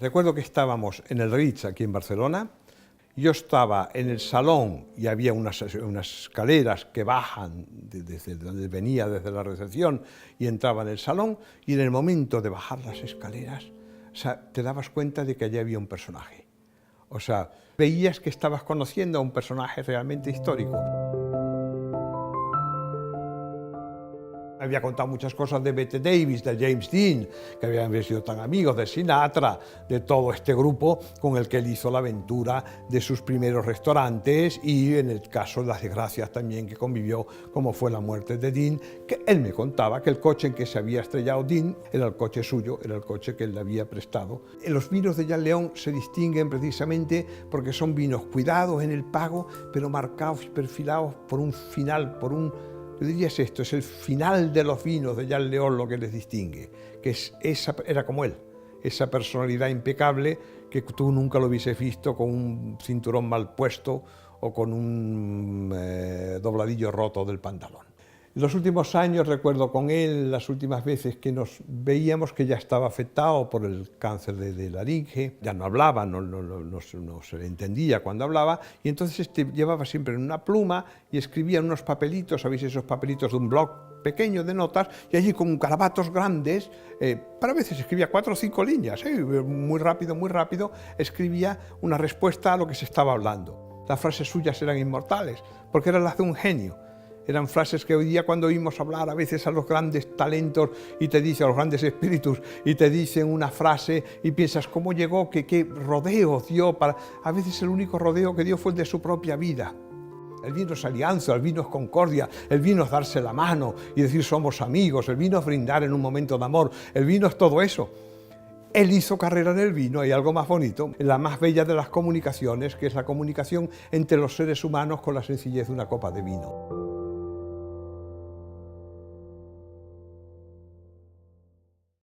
Recuerdo que estábamos en el Ritz, aquí en Barcelona. Yo estaba en el salón y había unas escaleras que bajan desde donde venía, desde la recepción, y entraba en el salón, y en el momento de bajar las escaleras, o sea, te dabas cuenta de que allí había un personaje. O sea, veías que estabas conociendo a un personaje realmente histórico. Había contado muchas cosas de Bette Davis, de James Dean, que habían sido tan amigos, de Sinatra, de todo este grupo con el que él hizo la aventura de sus primeros restaurantes, y en el caso de las desgracias también que convivió, como fue la muerte de Dean, que él me contaba que el coche en que se había estrellado Dean era el coche suyo, era el coche que él le había prestado. Los vinos de Jean León se distinguen precisamente porque son vinos cuidados en el pago, pero marcados y perfilados por un final, por un... Yo diría esto, es el final de los vinos de Jean León lo que les distingue, que era como él, esa personalidad impecable que tú nunca lo hubieses visto con un cinturón mal puesto o con un dobladillo roto del pantalón. En los últimos años recuerdo con él, las últimas veces que nos veíamos, que ya estaba afectado por el cáncer de laringe, ya no hablaba, no se le entendía cuando hablaba, y entonces llevaba siempre una pluma y escribía en unos papelitos, ¿sabéis esos papelitos de un blog pequeño de notas? Y allí con garabatos grandes, para veces escribía 4 o 5 líneas, muy rápido, escribía una respuesta a lo que se estaba hablando. Las frases suyas eran inmortales, porque eran las de un genio. Eran frases que hoy día, cuando oímos hablar a veces a los grandes talentos y te dicen, a los grandes espíritus, y te dicen una frase y piensas cómo llegó, qué rodeo dio para... A veces el único rodeo que dio fue el de su propia vida. El vino es alianza, el vino es concordia, el vino es darse la mano y decir somos amigos, el vino es brindar en un momento de amor, el vino es todo eso. Él hizo carrera en el vino, hay algo más bonito, la más bella de las comunicaciones, que es la comunicación entre los seres humanos con la sencillez de una copa de vino.